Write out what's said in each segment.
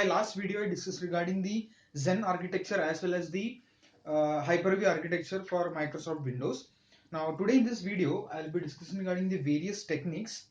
my last video I discussed regarding the Zen architecture as well as the Hyper-V architecture for Microsoft Windows. Now today in this video I'll be discussing regarding the various techniques.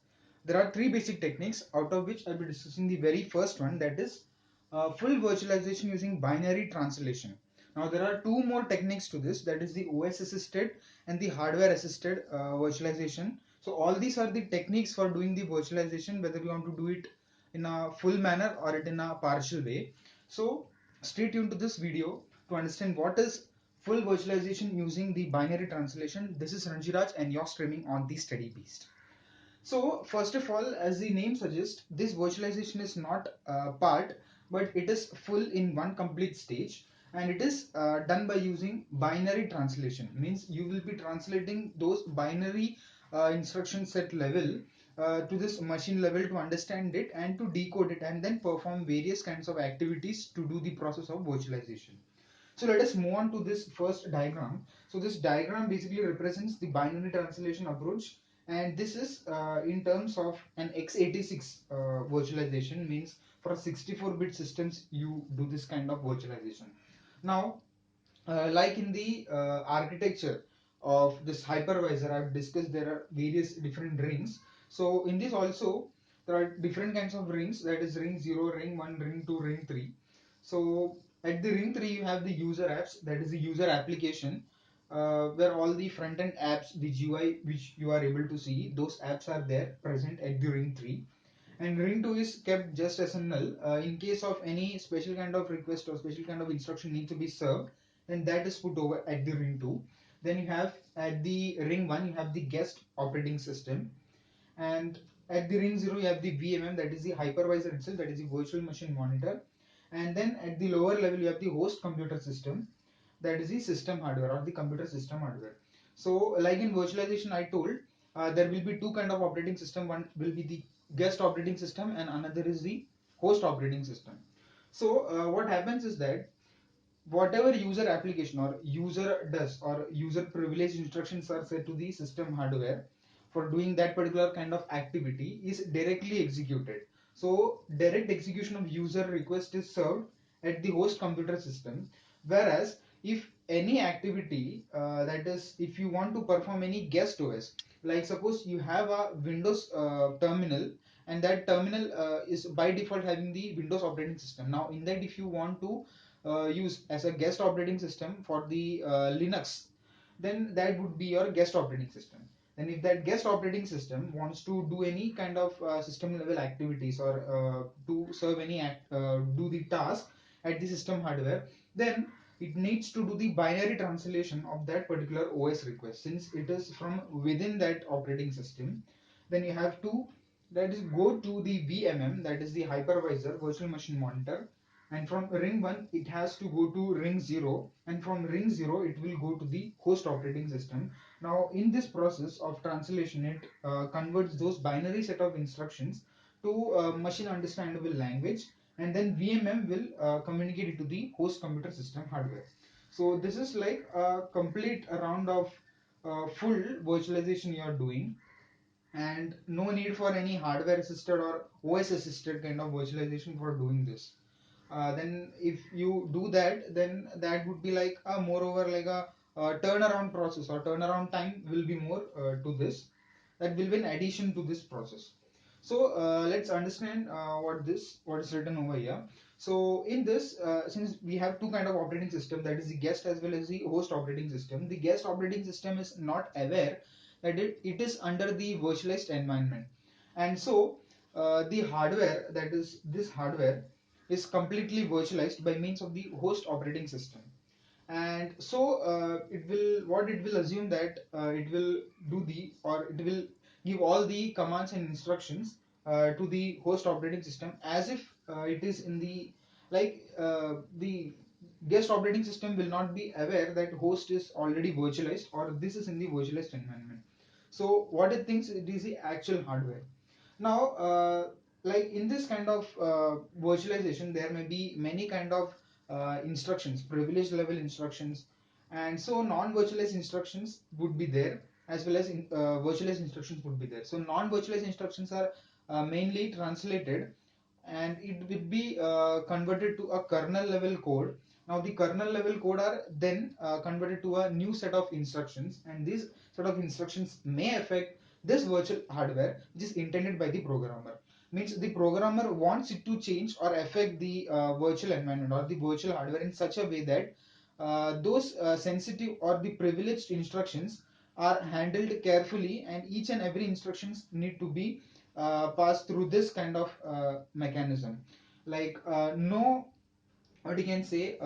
There are three basic techniques, out of which I'll be discussing the very first one, that is full virtualization using binary translation. Now there are two more techniques to this, that is the OS assisted and the hardware assisted virtualization. So all these are the techniques for doing the virtualization, whether you want to do it in a full manner or it in a partial way. So stay tuned to this video to understand what is full virtualization using the binary translation. This is Ranjiraj and you're streaming on the Study Beast. So first of all, as the name suggests, this virtualization is not part, but it is full in one complete stage, and it is done by using binary translation. Means you will be translating those binary instruction set level to this machine level to understand it and to decode it and then perform various kinds of activities to do the process of virtualization. So let us move on to this first diagram. So this diagram basically represents the binary translation approach, and this is in terms of an x86 virtualization. Means for 64-bit systems you do this kind of virtualization. Now like in the architecture of this hypervisor I've discussed, there are various different rings. So in this also there are different kinds of rings, that is ring 0, ring 1, ring 2, ring 3. So at the ring 3 you have the user apps, that is the user application, where all the front end apps, the GUI which you are able to see, those apps are there present at the ring 3. And ring 2 is kept just as a null. In case of any special kind of request or special kind of instruction need to be served, then that is put over at the ring 2. Then you have at the ring 1 you have the guest operating system, and at the ring 0 you have the VMM, that is the hypervisor itself, that is the virtual machine monitor. And then at the lower level you have the host computer system, that is the system hardware or the computer system hardware. So like in virtualization I told, there will be two kind of operating system. One will be the guest operating system and another is the host operating system. So what happens is that whatever user application or user does or user privilege instructions are set to the system hardware for doing that particular kind of activity is directly executed. So direct execution of user request is served at the host computer system. Whereas if any activity, that is if you want to perform any guest OS, like suppose you have a Windows terminal, and that terminal is by default having the Windows operating system. Now in that if you want to use as a guest operating system for the Linux, then that would be your guest operating system. And if that guest operating system wants to do any kind of system level activities or to serve any do the task at the system hardware, then it needs to do the binary translation of that particular OS request, since it is from within that operating system. Then you have to, that is, go to the VMM, that is the hypervisor virtual machine monitor, and from ring 1 it has to go to ring 0, and from ring 0 it will go to the host operating system. Now in this process of translation it converts those binary set of instructions to machine understandable language, and then VMM will communicate it to the host computer system hardware. So this is like a complete round of full virtualization you are doing, and no need for any hardware assisted or OS assisted kind of virtualization for doing this. Then if you do that, then that would be like a moreover like a turnaround process, or turnaround time will be more to this, that will be in addition to this process. So let's understand what is written over here. So in this, since we have two kind of operating system, that is the guest as well as the host operating system, the guest operating system is not aware that it is under the virtualized environment. And so the hardware, that is this hardware, is completely virtualized by means of the host operating system. And so it will, what it will assume that it will do the, or it will give all the commands and instructions to the host operating system as if it is in the, like the guest operating system will not be aware that host is already virtualized or this is in the virtualized environment. So what it thinks, it is the actual hardware. Now like in this kind of virtualization there may be many kind of instructions, privilege level instructions, and so non-virtualized instructions would be there, as well as virtualized instructions would be there. So non-virtualized instructions are mainly translated and it will be converted to a kernel level code. Now the kernel level code are then converted to a new set of instructions, and these set of instructions may affect this virtual hardware which is intended by the programmer. Means the programmer wants it to change or affect the virtual environment or the virtual hardware in such a way that those sensitive or the privileged instructions are handled carefully, and each and every instructions need to be passed through this kind of mechanism. Like no, what you can say,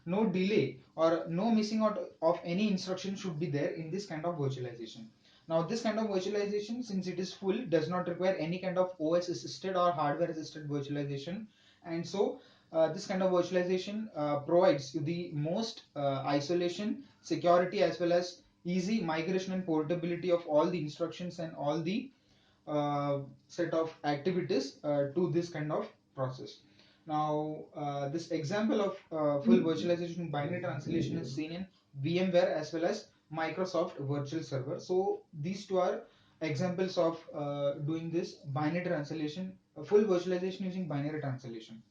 no delay or no missing out of any instruction should be there in this kind of virtualization. Now this kind of virtualization, since it is full, does not require any kind of OS assisted or hardware assisted virtualization, and so this kind of virtualization provides you the most isolation, security, as well as easy migration and portability of all the instructions and all the set of activities to this kind of process. Now, this example of full virtualization binary translation is seen in VMware as well as Microsoft Virtual Server. So these two are examples of doing this binary translation, full virtualization using binary translation.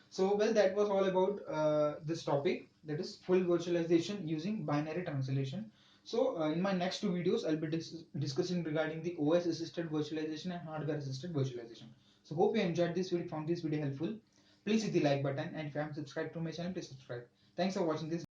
So, well, that was all about this topic, that is full virtualization using binary translation. So, in my next two videos, I'll be discussing regarding the OS assisted virtualization and hardware assisted virtualization. So, hope you enjoyed this video, found this video helpful. Please hit the like button, and if you haven't subscribed to my channel, please subscribe. Thanks for watching this.